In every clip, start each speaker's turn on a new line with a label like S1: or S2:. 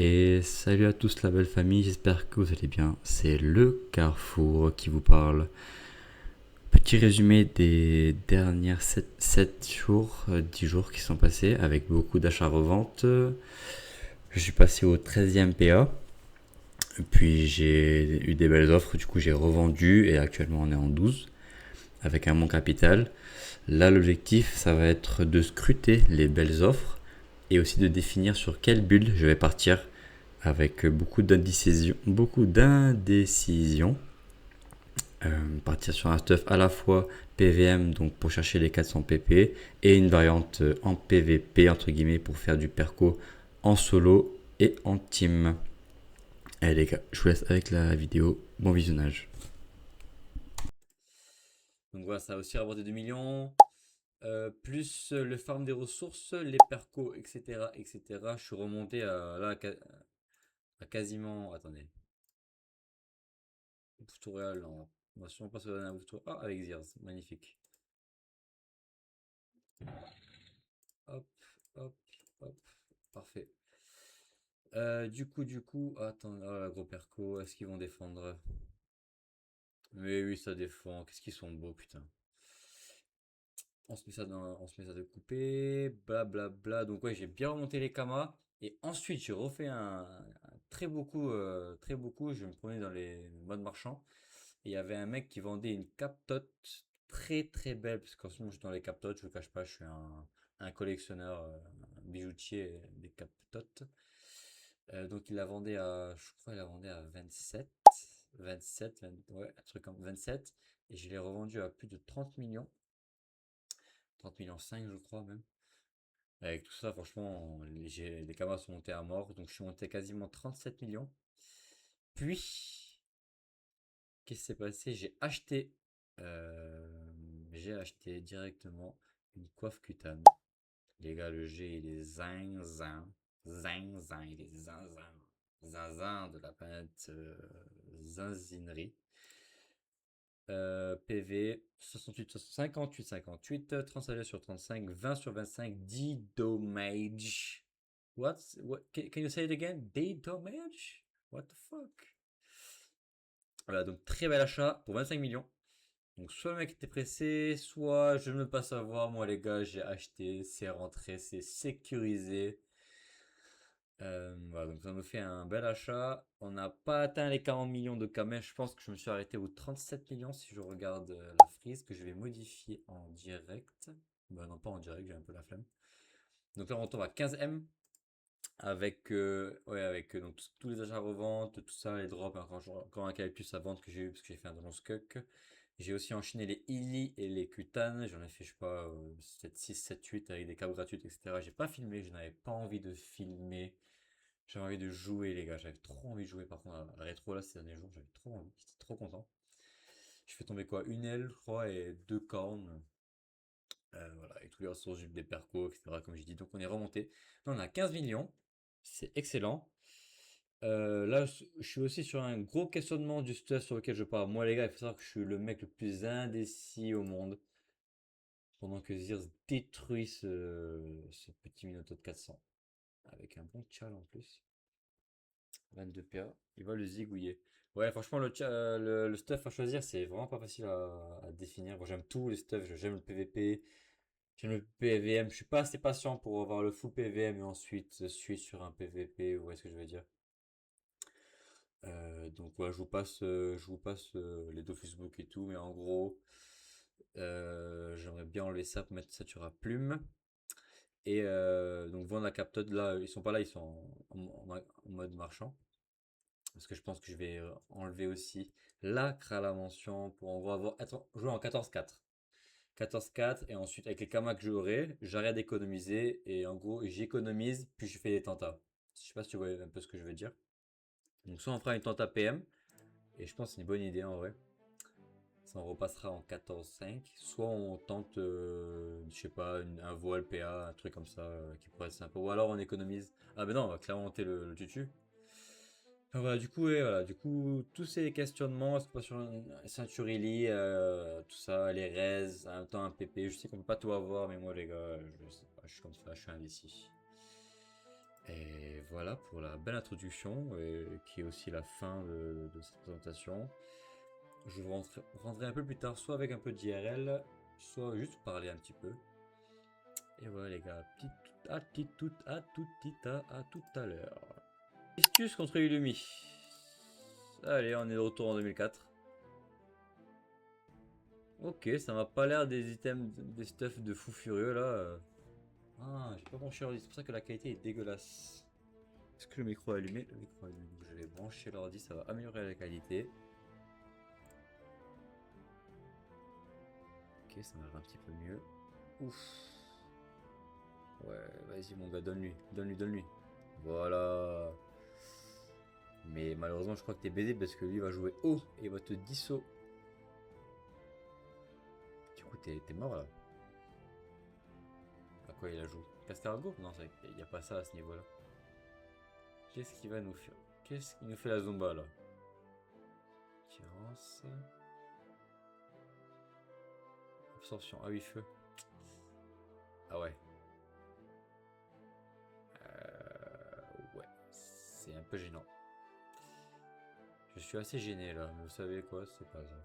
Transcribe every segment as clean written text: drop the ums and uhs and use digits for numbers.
S1: Et salut à tous la belle famille, j'espère que vous allez bien. C'est le Carrefour qui vous parle. Petit résumé des dernières 7 jours, 10 jours qui sont passés avec beaucoup d'achats-reventes. Je suis passé au 13e PA. Puis j'ai eu des belles offres, du coup j'ai revendu et actuellement on est en 12 avec un bon capital. Là l'objectif ça va être de scruter les belles offres et aussi de définir sur quelle bulle je vais partir avec beaucoup d'indécision. Partir sur un stuff à la fois PVM, donc pour chercher les 400 pp, et une variante en PVP, entre guillemets, pour faire du perco en solo et en team. Allez les gars, je vous laisse avec la vidéo. Bon visionnage. Donc voilà, ça a aussi rapporté 2 millions. Plus le farm des ressources, les percos, etc. etc. Je suis remonté à quasiment. Attendez. Tutorial, non. On va sûrement pas se donner un tutorial. Ah, avec Zears, magnifique. Hop, hop, hop. Parfait. Du coup, attends, oh, gros perco, est-ce qu'ils vont défendre? Mais oui, ça défend. Qu'est-ce qu'ils sont beaux, putain. On se met ça de couper, blablabla. Bla, bla. Donc ouais, j'ai bien remonté les kamas. Et ensuite, j'ai refait un très beaucoup. Je me promenais dans les modes marchands. Et il y avait un mec qui vendait une captote très très belle. Parce qu'en ce moment, je suis dans les captotes, je vous cache pas, je suis un collectionneur, un bijoutier des captotes. Donc il la vendait à, je crois, il la vendait à 27, ouais, un truc comme 27. Et je l'ai revendu à plus de 30 millions. 30 millions 5 je crois même. Avec tout ça, franchement, les camas sont montés à mort. Donc je suis monté quasiment 37 millions. Puis, qu'est-ce qui s'est passé? J'ai acheté directement une coiffe cutane. Les gars, le G, il est zinzin. Zinzin, il est zinzin. Zinzin de la planète zinzinerie. PV 68, 58, 58, 35 sur 35, 20 sur 25, 10 damage. What? Can you say it again? 10 damage? What the fuck? Voilà, donc très bel achat pour 25 millions. Donc soit le mec était pressé, soit je ne veux pas savoir. Moi les gars, j'ai acheté, c'est rentré, c'est sécurisé. Voilà, donc ça nous fait un bel achat. On n'a pas atteint les 40 millions de Kameh. Je pense que je me suis arrêté aux 37 millions si je regarde la frise que je vais modifier en direct. Bah non, pas en direct, j'ai un peu la flemme. Donc là, on retombe à 15M avec, ouais, avec donc, tous les achats revente, tout ça, les drops, encore un plus à vendre que j'ai eu parce que j'ai fait un donjon Skuk. J'ai aussi enchaîné les Illy et les Kutan. J'en ai fait, je sais pas, 7, 6, 7, 8 avec des câbles gratuites, etc. J'ai pas filmé, je n'avais pas envie de filmer. J'avais envie de jouer, les gars. J'avais trop envie de jouer. Par contre, à la rétro, là, ces derniers jours, j'avais trop envie. J'étais trop content. Je fais tomber quoi? Une aile, je crois, et deux cornes. Voilà, et tous les ressources des percos, etc. Comme j'ai dit. Donc, on est remonté. Là, on a 15 millions. C'est excellent. Là, je suis aussi sur un gros questionnement du stuff sur lequel je parle. Moi, les gars, il faut savoir que je suis le mec le plus indécis au monde. Pendant que Zeus détruit ce petit Minotaur de 400. Avec un bon tchal en plus. 22 PA, il va le zigouiller. Ouais, franchement, le stuff à choisir, c'est vraiment pas facile à définir. Moi, j'aime tous les stuffs, j'aime le PVP, j'aime le PVM. Je suis pas assez patient pour avoir le full PVM et ensuite suivre sur un PVP, vous voyez ce que je veux dire. Donc, ouais, je vous passe les deux Facebook et tout, mais en gros, j'aimerais bien enlever ça pour mettre ça sur la plume. Et donc, vendre la captode, là, ils sont pas là, ils sont en mode marchand. Parce que je pense que je vais enlever aussi l'acre à la mention pour en gros jouer en 14-4. 14-4 et ensuite avec les kamas que j'aurai, j'arrête d'économiser et en gros j'économise puis je fais des tentas. Je sais pas si tu vois un peu ce que je veux dire. Donc soit on fera une tenta PM et je pense que c'est une bonne idée en vrai. Ça on repassera en 14-5. Soit on tente, je sais pas, un voile PA, un truc comme ça qui pourrait être sympa. Ou alors on économise. Ah ben non, on va clairement monter le tutu. Ah, voilà, du coup, ouais, voilà, du coup, tous ces questionnements, est-ce qu'on passe sur un ceinture Illy, tout ça, les raises, en même temps un PP, je sais qu'on peut pas tout avoir, mais moi les gars, je sais pas, je suis comme ça, je suis indécis. Et voilà pour la belle introduction, et qui est aussi la fin de cette présentation. Je vous rendrai un peu plus tard, soit avec un peu d'IRL, soit juste parler un petit peu. Et voilà les gars, à tout à l'heure. Istus contre Illumi. Allez, on est de retour en 2004. Ok, ça m'a pas l'air des items, des stuff de fou furieux là. Ah, j'ai pas branché l'ordi, c'est pour ça que la qualité est dégueulasse. Est-ce que le micro est allumé? Le micro est allumé, donc je vais brancher l'ordi, ça va améliorer la qualité. Ok, ça m'a l'air un petit peu mieux. Ouf. Ouais, vas-y mon gars, donne-lui, donne-lui, donne-lui. Voilà. Mais malheureusement, je crois que t'es baisé parce que lui va jouer haut et il va te disso. Du coup, t'es mort là. À quoi il a joué? Cascargo? Non, il n'y a pas ça à ce niveau-là. Qu'est-ce qu'il va nous faire? Qu'est-ce qu'il nous fait la Zumba là? Tirance. Absorption. Ah oui, feu. Ah ouais. Ouais. C'est un peu gênant. Je suis assez gêné là, mais vous savez quoi? C'est pas grave.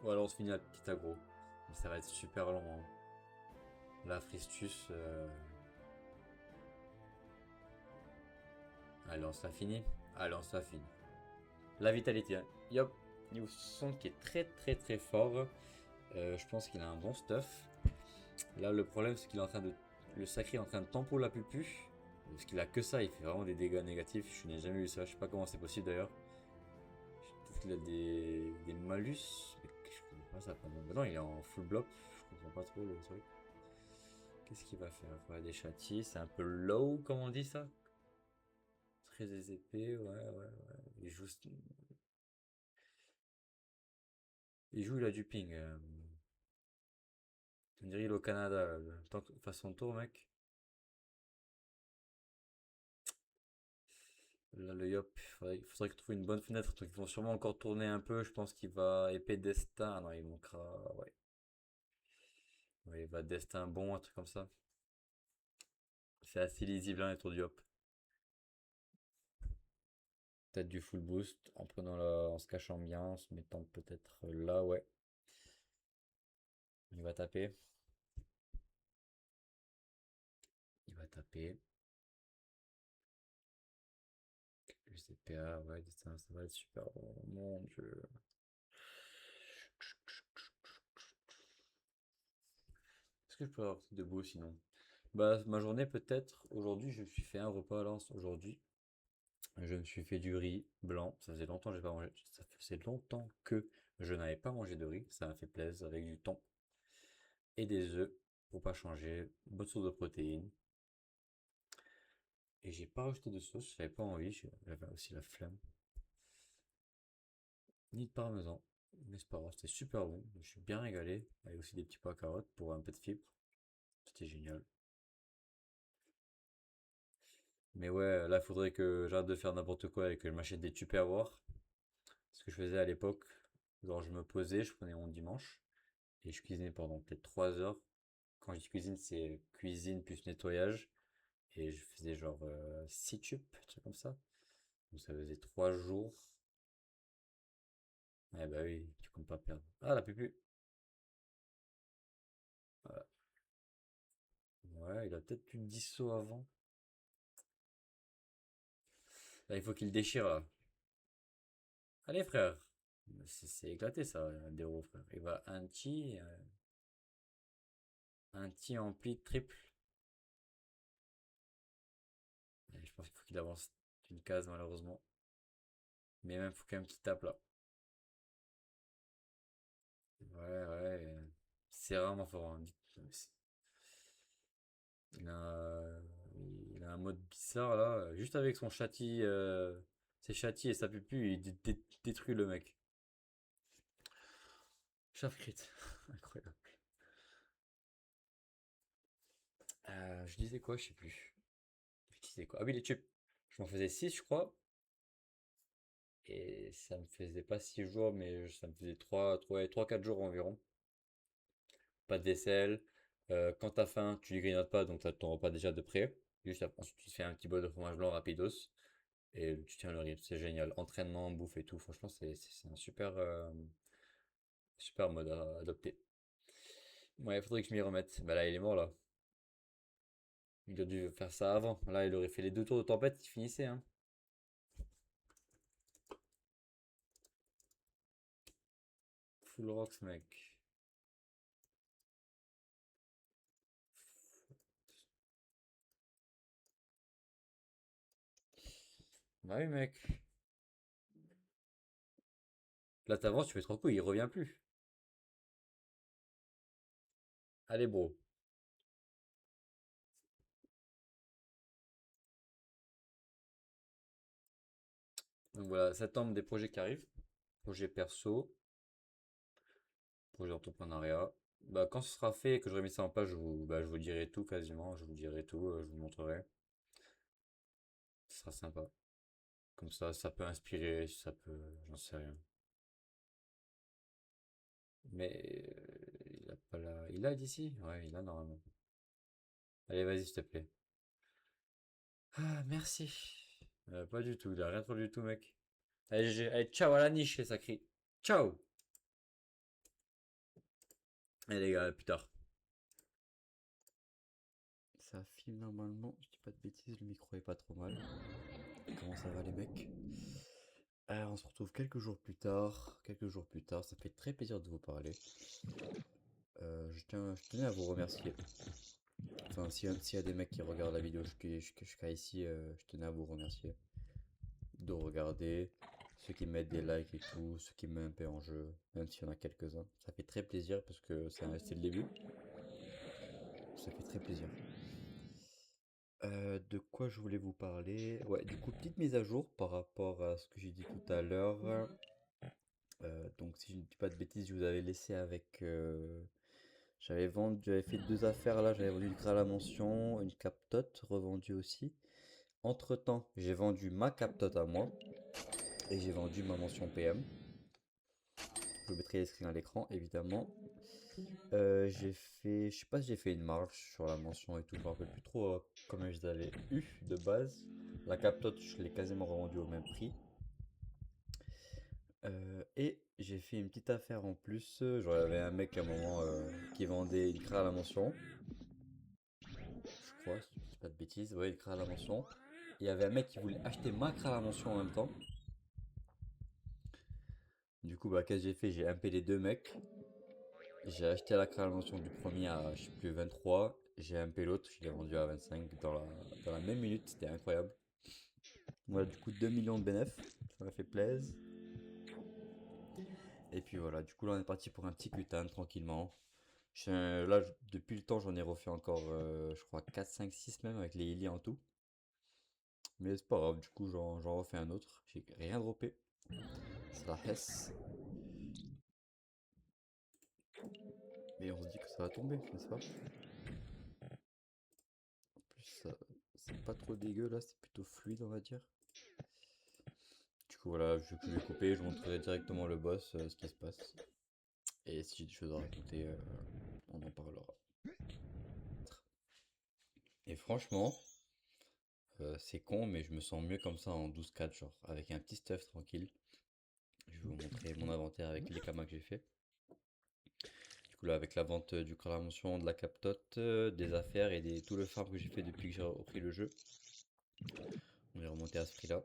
S1: Ou alors on se finit la petite aggro. Mais ça va être super long. Hein. Là, Fristus. Allez, on l'a fini. Allez, on l'a fini. La vitalité. Hein. Yop. Niveau 60 qui est très très très fort. Je pense qu'il a un bon stuff. Là, le problème, c'est qu'il est en train de. Le sacré est en train de tempo la pupu. Parce qu'il a que ça, il fait vraiment des dégâts négatifs. Je n'ai jamais vu ça, je sais pas comment c'est possible d'ailleurs. Peut-être qu'il a des malus. Mais je comprends pas ça. Non, il est en full block. Je comprends pas trop le truc. Qu'est-ce qu'il va faire? Il va des châtis. C'est un peu low, comme on dit ça. Très des épées, ouais. Il a du ping. On dirait il est au Canada. Tant que fasse son tour, mec. Là, le Yop, il faudrait qu'il trouve une bonne fenêtre. Donc, ils vont sûrement encore tourner un peu. Je pense qu'il va épée destin. Ah non, il manquera. Ouais. Ouais, il va destin bon, un truc comme ça. C'est assez lisible, hein, les tours du Yop. Peut-être du full boost en prenant en se cachant bien, en se mettant peut-être là, ouais. Il va taper. Il va taper. Le CPA, ouais, destin, ça va être super bon. Mon dieu. Est-ce que je peux avoir un truc debout sinon? Bah, ma journée peut-être. Aujourd'hui, je me suis fait un repas là, aujourd'hui. Je me suis fait du riz blanc. Ça faisait longtemps que j'ai pas mangé. Ça faisait longtemps que je n'avais pas mangé de riz. Ça m'a fait plaisir avec du thon et des œufs pour pas changer. Bonne source de protéines. Et j'ai pas rajouté de sauce. J'avais pas envie. J'avais aussi la flemme. Ni de parmesan. Mais c'est pas grave. C'était super bon. Je suis bien régalé. Avec aussi des petits pois à carottes pour un peu de fibre. C'était génial. Mais ouais, là, il faudrait que j'arrête de faire n'importe quoi et que je m'achète des Tupperware. Ce que je faisais à l'époque. Genre, je me posais, je prenais mon dimanche. Et je cuisinais pendant peut-être 3 heures. Quand je dis cuisine, c'est cuisine plus nettoyage. Et je faisais genre 6 tubes, un truc comme ça. Donc ça faisait 3 jours. Eh bah oui, tu comptes pas perdre. Ah, la pupu. Ouais, ouais, il a peut-être plus de 10 sauts avant. Là, il faut qu'il déchire là. Allez, frère. C'est éclaté ça, un déro, frère. Il va un ti en pli triple. Et je pense qu'il faut qu'il avance d'une case, malheureusement. Mais même, il faut quand même qu'il tape là. Ouais. C'est rarement fort. Hein. Il a, il a un mode bizarre là. Juste avec son châti, ses châtis et sa pupu, il détruit le mec. Chaff crit. Incroyable. Je disais quoi? Je sais plus. Je disais quoi? Ah oui, les tubes. Je m'en faisais 6 je crois. Et ça me faisait pas 6 jours, mais ça me faisait 3 4 jours environ. Pas de vaisselle. Quand t'as faim, tu les grignotes pas, donc t'as ton repas déjà de près. Juste après, ensuite, tu te fais un petit bol de fromage blanc rapidos et tu tiens le rythme. C'est génial. Entraînement, bouffe et tout. Franchement, c'est un super mode à adopter. Ouais, il faudrait que je m'y remette. Bah là, il est mort là. Il a dû faire ça avant. Là, il aurait fait les deux tours de tempête, il finissait, hein. Full rocks, mec. Bah oui, mec. Là, t'avances, tu fais trop coup, il revient plus. Allez, bro. Donc voilà, septembre, des projets qui arrivent. Projet perso, projet entrepreneuriat. Bah, quand ce sera fait et que j'aurai mis ça en place, je vous dirai tout quasiment. Je vous dirai tout, je vous montrerai. Ce sera sympa. Comme ça peut inspirer, ça peut, j'en sais rien. Mais il a pas la... Il a d'ici? Ouais, il a normalement. Allez, vas-y, s'il te plaît. Ah, merci. Pas du tout, il a rien trop du tout, mec. Allez, GG. Allez, ciao à la niche, ça crie. Ciao! Allez, les gars, à plus tard. Ça filme normalement, je dis pas de bêtises, le micro est pas trop mal. Comment ça va les mecs? On se retrouve quelques jours plus tard. Quelques jours plus tard, ça fait très plaisir de vous parler. Je tenais à vous remercier. Enfin, s'il y a des mecs qui regardent la vidéo jusqu'à ici, je tenais à vous remercier de regarder. Ceux qui mettent des likes et tout, ceux qui mettent un peu en jeu, même s'il y en a quelques-uns. Ça fait très plaisir parce que c'est le début. Ça fait très plaisir. De quoi je voulais vous parler? Ouais, du coup, petite mise à jour par rapport à ce que j'ai dit tout à l'heure. Donc, si je ne dis pas de bêtises, je vous avais laissé avec. J'avais fait deux affaires là. J'avais vendu une Graal à la mention, une captote revendue aussi. Entre-temps, j'ai vendu ma captote à moi et j'ai vendu ma mention PM. Je vous mettrai les screens à l'écran, évidemment. Je sais pas si j'ai fait une marge sur la mention et tout. Je me rappelle plus trop combien je les avais eu de base. La captote, je l'ai quasiment revendue au même prix. Et j'ai fait une petite affaire en plus. Genre, il y avait un mec à un moment qui vendait une craie à la mention. Je crois, si je dis pas de bêtises. Ouais, une craie à la mention. Et il y avait un mec qui voulait acheter ma craie à la mention en même temps. Du coup, bah, qu'est-ce que j'ai fait? J'ai impé les deux mecs. J'ai acheté la craie à la mention du premier à, je sais plus, 23. J'ai impé l'autre, je l'ai vendu à 25 dans la même minute. C'était incroyable. Voilà, du coup, 2 millions de bénéfices. Ça m'a fait plaisir. Et puis voilà, du coup, là, on est parti pour un petit putain tranquillement. Là, depuis le temps, j'en ai refait encore, je crois, 4 5 6 même avec les Illy en tout. Mais c'est pas grave, du coup, j'en refais un autre. J'ai rien droppé. C'est la Hess. Mais on se dit que ça va tomber, n'est-ce pas? En plus, c'est pas trop dégueu là, c'est plutôt fluide, on va dire. Du coup, voilà, je vais plus les couper, je vous montrerai directement le boss, ce qui se passe. Et si j'ai des choses à raconter, on en parlera. Et franchement, c'est con, mais je me sens mieux comme ça en 12-4, genre, avec un petit stuff tranquille. Je vais vous montrer mon inventaire avec les kamas que j'ai fait. Du coup là avec la vente du corps à la mention, de la captote, des affaires et tout le farm que j'ai fait depuis que j'ai repris le jeu. On est remonté à ce prix là.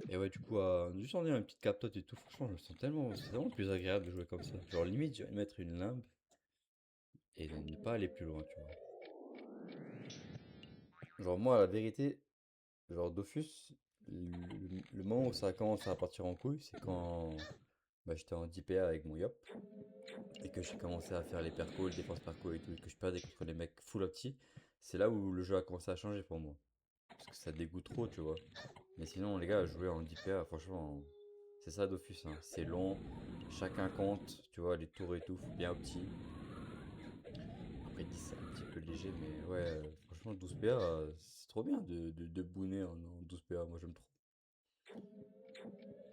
S1: Et ouais du coup juste en ayant une petite captote et tout, franchement je me sens tellement. C'est tellement plus agréable de jouer comme ça. Genre limite je vais mettre une limbe et ne pas aller plus loin tu vois. Genre moi la vérité, genre Dofus, le moment où ça commence à partir en couille, c'est quand bah, j'étais en 10 PA avec mon Yop. Et que j'ai commencé à faire les percos, les défenses percos et tout, et que je perdais contre les mecs full opti, c'est là où le jeu a commencé à changer pour moi. Parce que ça dégoûte trop, tu vois. Mais sinon, les gars, jouer en 10 PA, franchement, c'est ça Dofus, hein. C'est long, chacun compte, tu vois, les tours et tout, faut bien opti. Après 10 c'est un petit peu léger, mais ouais, franchement 12 PA, c'est trop bien de booner en 12 PA, moi j'aime trop.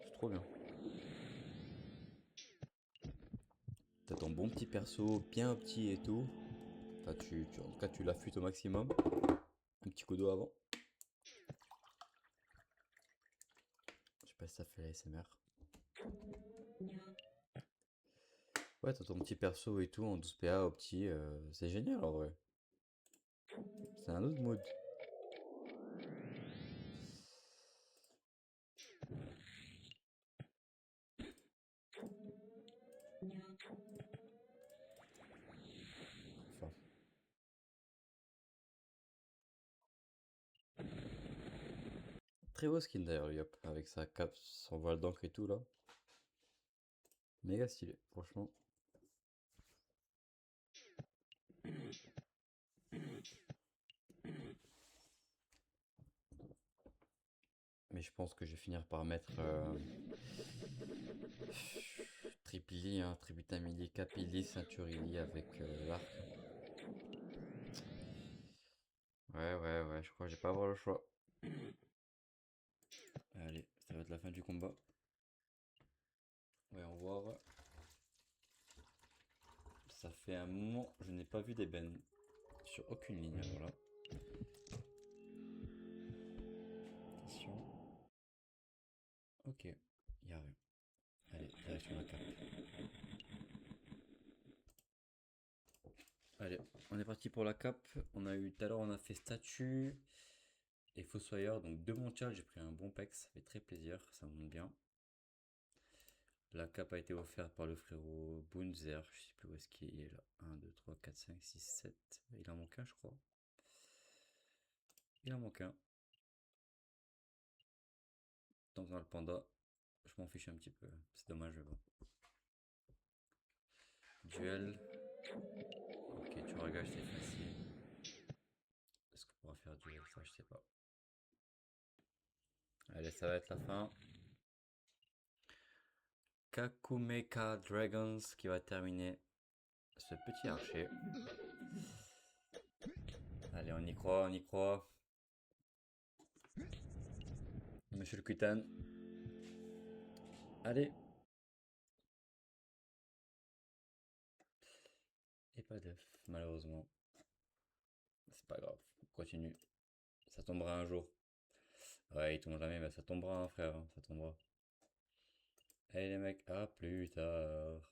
S1: C'est trop bien. T'as ton bon petit perso, bien petit et tout. Enfin, en tout cas, tu l'affûtes au maximum. Un petit coup d'eau avant. Je sais pas si ça fait l'ASMR. Ouais, t'as ton petit perso et tout en 12 PA au petit. C'est génial en vrai. C'est un autre mode. Enfin, très beau skin d'ailleurs, Yop, avec sa cape, son voile d'encre et tout là. Méga stylé, franchement. Mais je pense que je vais finir par mettre Tripili, hein, Tributamili, Capili, Ceinturilli avec l'arc. Ouais, je crois que je vais pas avoir le choix. Allez, ça va être la fin du combat. Voyons voir. Ça fait un moment, je n'ai pas vu d'ébène sur aucune ligne alors là. Attention. Ok, il y a rien. Allez, direction la cape. Allez, on est parti pour la cape. On a eu tout à l'heure, on a fait statue et fossoyeur. Donc deux montiales, j'ai pris un bon pex, ça fait très plaisir, ça monte bien. La cape a été offerte par le frérot Bunzer, je sais plus où est-ce qu'il est là. 1, 2, 3, 4, 5, 6, 7. Il en manque un, je crois. Il en manque un. Dans le panda, je m'en fiche un petit peu. C'est dommage, mais bon. Duel. Ok, tu regages, c'est facile. Est-ce qu'on pourra faire duel? Ça, je sais pas. Allez, ça va être la fin. Kakumeka Dragons qui va terminer ce petit archer. Allez, on y croit, on y croit. Monsieur le Kutan. Allez. Et pas d'œuf, malheureusement. C'est pas grave, on continue. Ça tombera un jour. Ouais, il tombe jamais, mais ça tombera, hein, frère, hein, ça tombera. Allez les mecs, à plus tard.